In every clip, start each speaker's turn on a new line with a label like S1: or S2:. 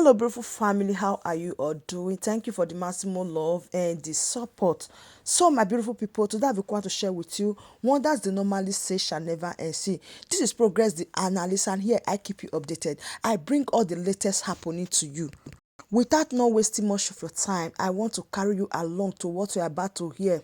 S1: Hello, beautiful family. How are you all doing? Thank you for the maximum love and the support. So, my beautiful people, today I've want to share with you wonders the normally say shall never end. See, this is Progress the Analyst, and here I keep you updated. I bring all the latest happening to you. Without not wasting much of your time, I want to carry you along to what you're about to hear.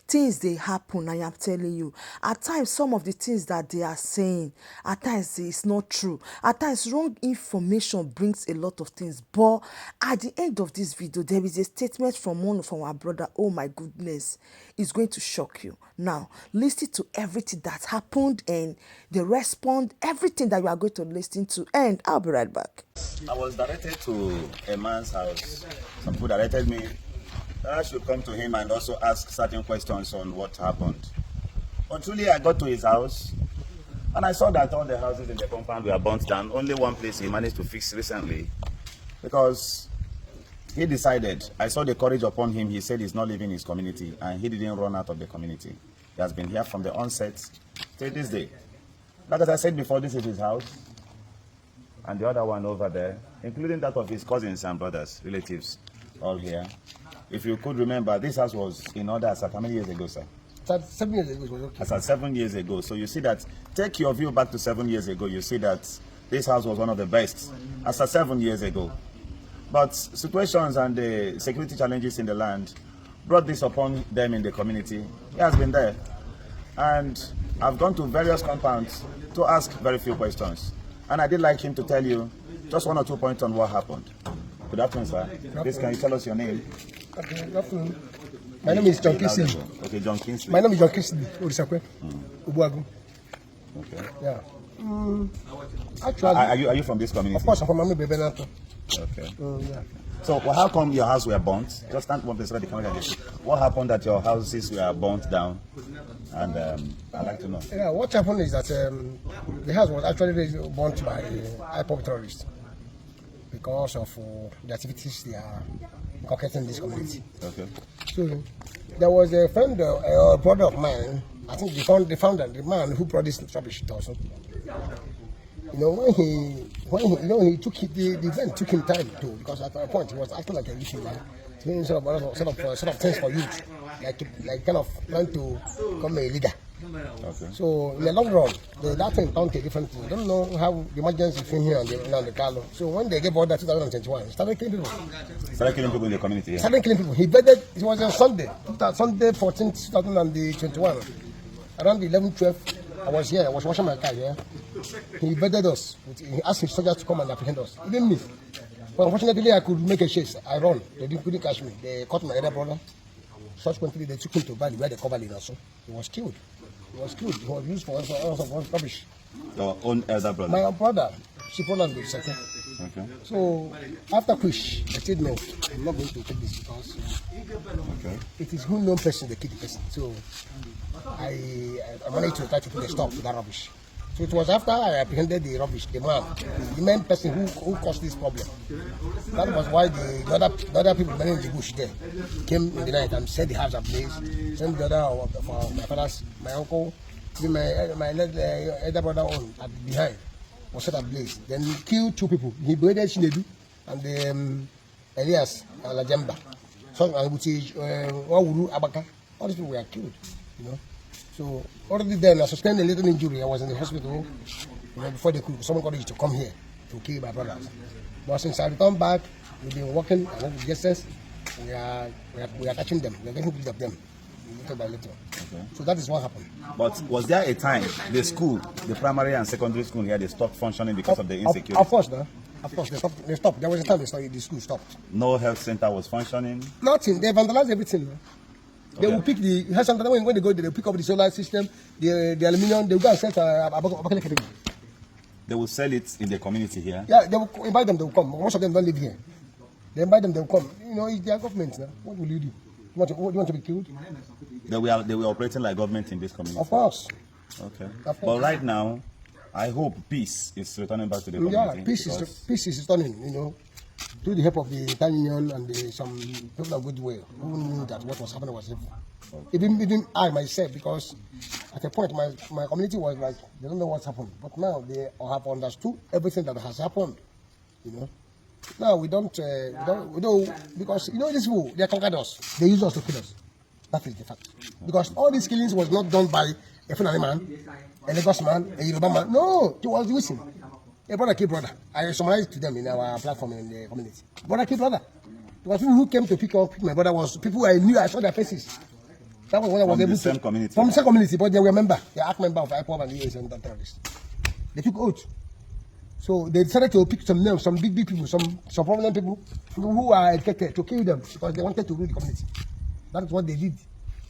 S1: Things they happen, I am telling you. At times, some of the things that they are saying, at times it's not true. At times, wrong information brings a lot of things. But at the end of this video, there is a statement from one of our brother. Oh my goodness, it's going to shock you. Now, listen to everything that happened and they respond, everything that you are going to listen to, and I'll be right back.
S2: I was directed to a man's house. Some people directed me that I should come to him and also ask certain questions on what happened. But truly, I got to his house and I saw that all the houses in the compound were burnt down. Only one place he managed to fix recently, because he decided, I saw the courage upon him. He said he's not leaving his community and he didn't run out of the community. He has been here from the onset till this day. Like as I said before, this is his house. And the other one over there, including that of his cousins and brothers, relatives, all here. If you could remember, this house was in order as how many years ago, sir?
S3: 7 years ago, it was okay.
S2: As at 7 years ago. So you see that, take your view back to 7 years ago, you see that this house was one of the best as at 7 years ago. But situations and the security challenges in the land brought this upon them in the community. He has been there. And I've gone to various compounds to ask very few questions. And I did like him to tell you just 1 or 2 points on what happened. Good afternoon, sir. Please, can you tell us your name?
S3: Okay, good afternoon. My name is John Kingsley.
S2: Okay, John Kingsley.
S3: My name is John Kingsley. Ubuagu.
S2: Okay.
S3: Yeah. Actually,
S2: are you from this community?
S3: of course, I'm from Mami Bebenato.
S2: Okay.
S3: Yeah.
S2: So, well, how come your house were burnt? Just stand one place where the camera can see. What happened that your houses were burnt down? And I'd like to know.
S3: Yeah, what happened is that the house was actually burnt by Ipob terrorists because of the activities they are inculcating in this community.
S2: Okay.
S3: So there was a friend, a brother of mine. I think they found that the man who brought this rubbish also. You know, when he took it, the event took him time too, because at a point he was acting like a leader, doing sort of things for youth, like kind of trying to become a leader.
S2: Okay.
S3: So in the long run, that thing turned to a different thing. I don't know how the emergency came here on the Carlo. So when they gave order 2021, started killing people.
S2: Started killing people in the community. Yeah.
S3: Started killing people. He bedded. It was on Sunday, Sunday 14th, 2021, around 11:12. I was here. I was washing my car here. He bedded us. He asked his soldiers to come and apprehend us. Even me. But unfortunately, I could make a chase. I run. They couldn't catch me. They caught my other brother. Subsequently, they took him to Bali where they covered him also. He was killed. He was killed. He was used for rubbish.
S2: Your own elder brother?
S3: My brother. She pronounced the second.
S2: Okay.
S3: So, after which, I said no, I'm not going to take this because it is who known person they kill the person. So, I managed to try to put a stop to that rubbish. So it was after I apprehended the rubbish, the main person who caused this problem. That was why the other people managing the bush there came in the night and set the house ablaze. Sent the other for my father's, my uncle, my elder brother on behind was set ablaze. Then he killed 2 people. He beheaded Shinedu and Elias Alajamba. So which is Wawuru Abaka. All these people were killed, you know. So already then I sustained a little injury. I was in the hospital, you know, before someone got to come here to kill my brothers. But since I returned back, we've been working. I work with justice. We are catching them. We are getting rid of them little by little. Okay. So that is what happened.
S2: But was there a time the school, the primary and secondary school here, they stopped functioning because of the insecurity?
S3: Of course, no. Of course, they stopped. There was a time the school stopped.
S2: No health center was functioning?
S3: Nothing. They vandalized everything. No? They will pick the health center when they go. They will pick up the solar system, the aluminium. They will go and sell
S2: They will sell it in the community here.
S3: Yeah, they will invite them. They will come. Most of them don't live here. They invite them. They will come. You know, it's their government. Now. What will you do? You want to be killed?
S2: They were operating like government in this community.
S3: Of course.
S2: Okay.
S3: Of course.
S2: But right now, I hope peace is returning back to the community.
S3: Yeah, peace is returning. You know, through the help of the Italian Union and some people of goodwill who knew that what was happening was evil. Even I myself, because at a point my community was like, they don't know what's happened. But now they have understood everything that has happened. You know, Now we don't, because you know these people, they conquered us. They use us to kill us. That is the fact. Because all these killings was not done by a Fulani man, a Lagos man, a Yoruba man. No, it was Wilson. A brother killed brother. I summarized to them in our platform in the community. Brother killed brother. Because people who came to pick my brother was people I knew, I saw their faces. That was when I was able to.
S2: From the same community?
S3: From the same community, but they were member. They are act member of Ipob and the and terrorists. They took oath. So they decided to pick some names, some big people, some prominent people who are educated to kill them because they wanted to rule the community. That is what they did.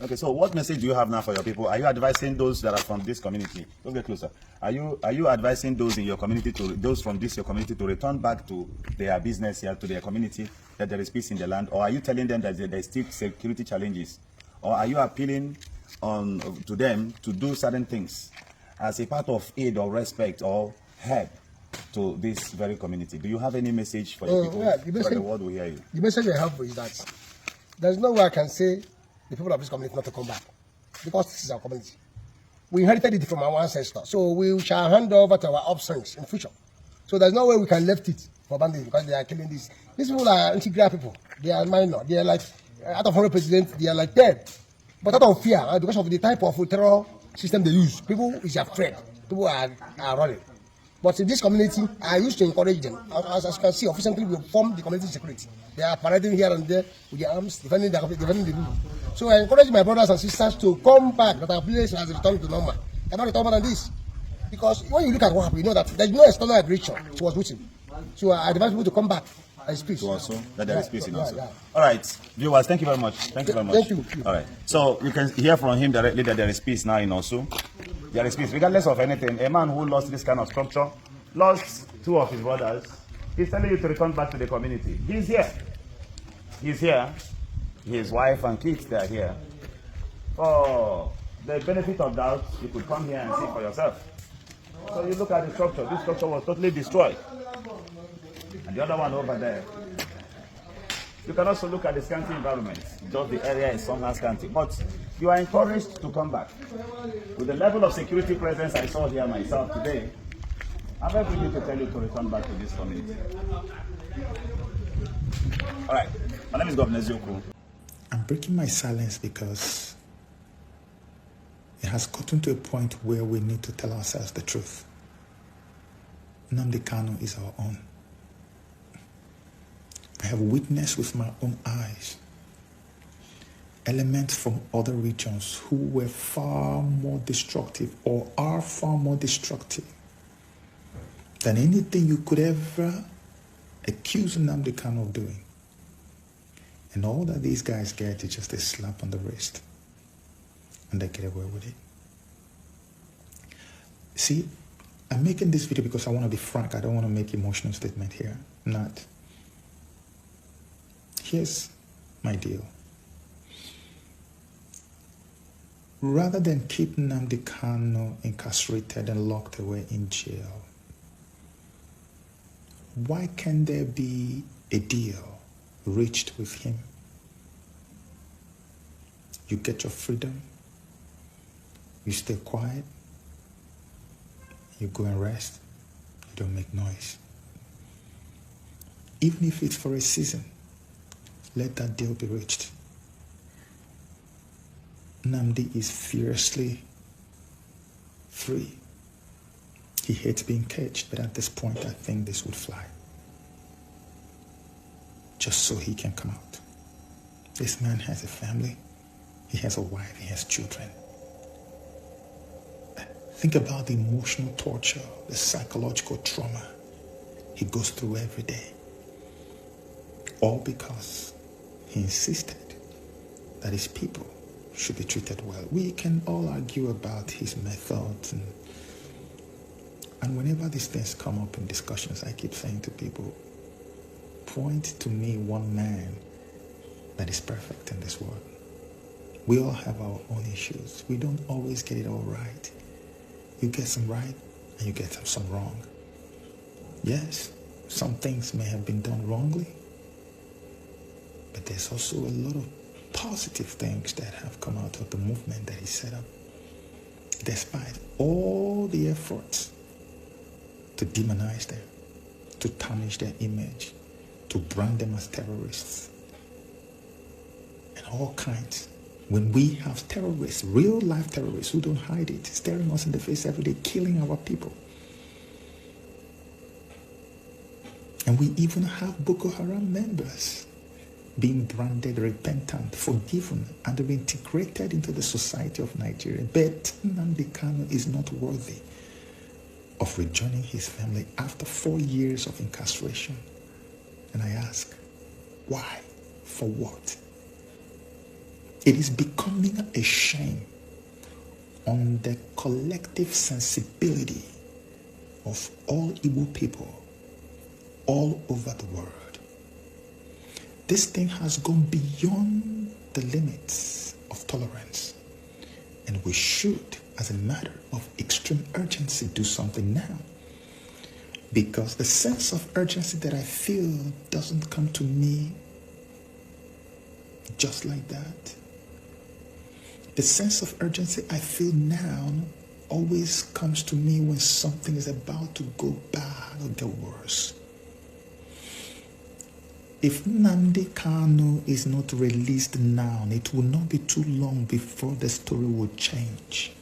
S2: Okay, so what message do you have now for your people? Are you advising those that are from this community? Let's get closer. Are you advising those in your community those from your community to return back to their business here, to their community, that there is peace in the land, or are you telling them that there is still security challenges, or are you appealing to them to do certain things as a part of aid or respect or help to this very community? Do you have any message for the people?
S3: Yeah,
S2: so that the world will hear you.
S3: The message I have is that there's no way I can say the people of this community not to come back, because this is our community. We inherited it from our ancestors, so we shall hand over to our offsprings in future. So there's no way we can left it for bandits because they are killing this. These people are integral people. They are minor. They are like, out of 100 presidents, they are like dead. But out of fear, because of the type of terror system they use, people is afraid. People are running. But in this community, I used to encourage them. As you can see, officially we form the community security. They are parading here and there with their arms, defending the people. So I encourage my brothers and sisters to come back, that our place has returned to normal. They're not returned than this. Because when you look at what happened, you know that there's no external aggression towards Putin. So I advise people to come back. There is peace.
S2: Also, that there is peace in also. All right, viewers, thank you very much. Thank you very much.
S3: Thank you.
S2: All right, so you can hear from him directly that there is peace now in Orsu. There is peace, regardless of anything. A man who lost this kind of structure, lost two of his brothers, he's telling you to return back to the community. He's here. He's here. His wife and kids, they are here. For the benefit of doubt, you could come here and see for yourself. So you look at the structure. This structure was totally destroyed. And the other one over there. You can also look at the scanty environment. Just the area is somehow scanty. But you are encouraged to come back. With the level of security presence I saw here myself today, I'm very willing to tell you to return back to this community. All right. My name is Governor Zioku.
S4: I'm breaking my silence because it has gotten to a point where we need to tell ourselves the truth. Nnamdi Kanu is our own. I have witnessed with my own eyes elements from other regions who were far more destructive or are far more destructive than anything you could ever accuse Nnamdi Kanu of doing. And all that these guys get is just a slap on the wrist. And they get away with it. See, I'm making this video because I want to be frank. I don't want to make emotional statement here. Not. Here's my deal. Rather than keep Nnamdi Kanu incarcerated and locked away in jail, why can't there be a deal reached with him? You get your freedom, you stay quiet, you go and rest, you don't make noise. Even if it's for a season, let that deal be reached. Nnamdi is fiercely free. He hates being caged, but at this point I think this would fly. Just so he can come out. This man has a family, he has a wife, he has children. Think about the emotional torture, the psychological trauma he goes through every day. All because he insisted that his people should be treated well. We can all argue about his methods and whenever these things come up in discussions, I keep saying to people, point to me one man that is perfect in this world. We all have our own issues. We don't always get it all right. You get some right and you get some wrong. Yes, some things may have been done wrongly, but there's also a lot of positive things that have come out of the movement that he set up, despite all the efforts to demonize them, to tarnish their image, to brand them as terrorists and all kinds. When we have terrorists, real life terrorists who don't hide it, staring us in the face every day, killing our people. And we even have Boko Haram members being branded repentant, forgiven, and reintegrated into the society of Nigeria. But Nnamdi Kanu is not worthy of rejoining his family after 4 years of incarceration. And I ask, why? For what? It is becoming a shame on the collective sensibility of all Igbo people all over the world. This thing has gone beyond the limits of tolerance, and we should, as a matter of extreme urgency, do something now. Because the sense of urgency that I feel doesn't come to me just like that. The sense of urgency I feel now always comes to me when something is about to go bad or get worse. If Nnamdi Kanu is not released now, it will not be too long before the story will change.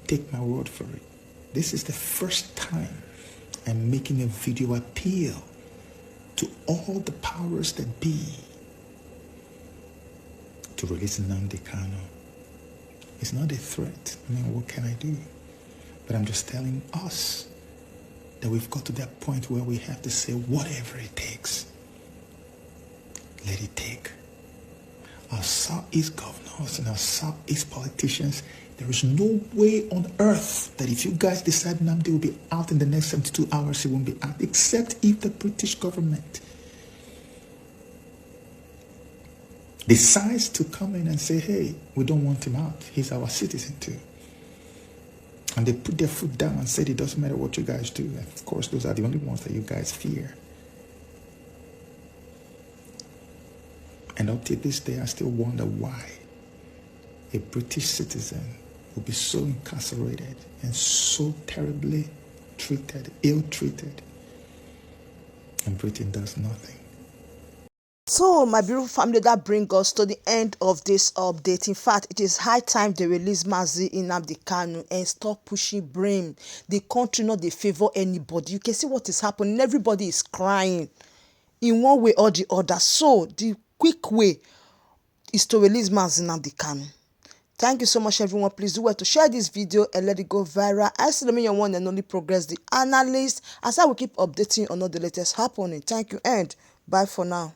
S4: Take my word for it. This is the first time I'm making a video appeal to all the powers that be to release Nnamdi Kanu. It's not a threat. I mean, what can I do? But I'm just telling us that we've got to that point where we have to say whatever it takes. Let it take. Our Southeast governors and our Southeast politicians, there is no way on earth that if you guys decide Nnamdi will be out in the next 72 hours, he won't be out, except if the British government decides to come in and say, hey, we don't want him out. He's our citizen too. And they put their foot down and said, it doesn't matter what you guys do. And of course, those are the only ones that you guys fear. And up to this day, I still wonder why a British citizen will be so incarcerated and so terribly treated, ill-treated, and Britain does nothing.
S1: So, my beautiful family, that brings us to the end of this update. In fact, it is high time they release Mazi Nnamdi Kanu and stop pushing blame. The country not they favor anybody. You can see what is happening. Everybody is crying in one way or the other. So, the quick way is to release Mazi Nnamdi Kanu. Thank you so much, everyone. Please do well to share this video and let it go viral. I still remain your one and only Progress the Analyst, as I will keep updating on all the latest happening. Thank you and bye for now.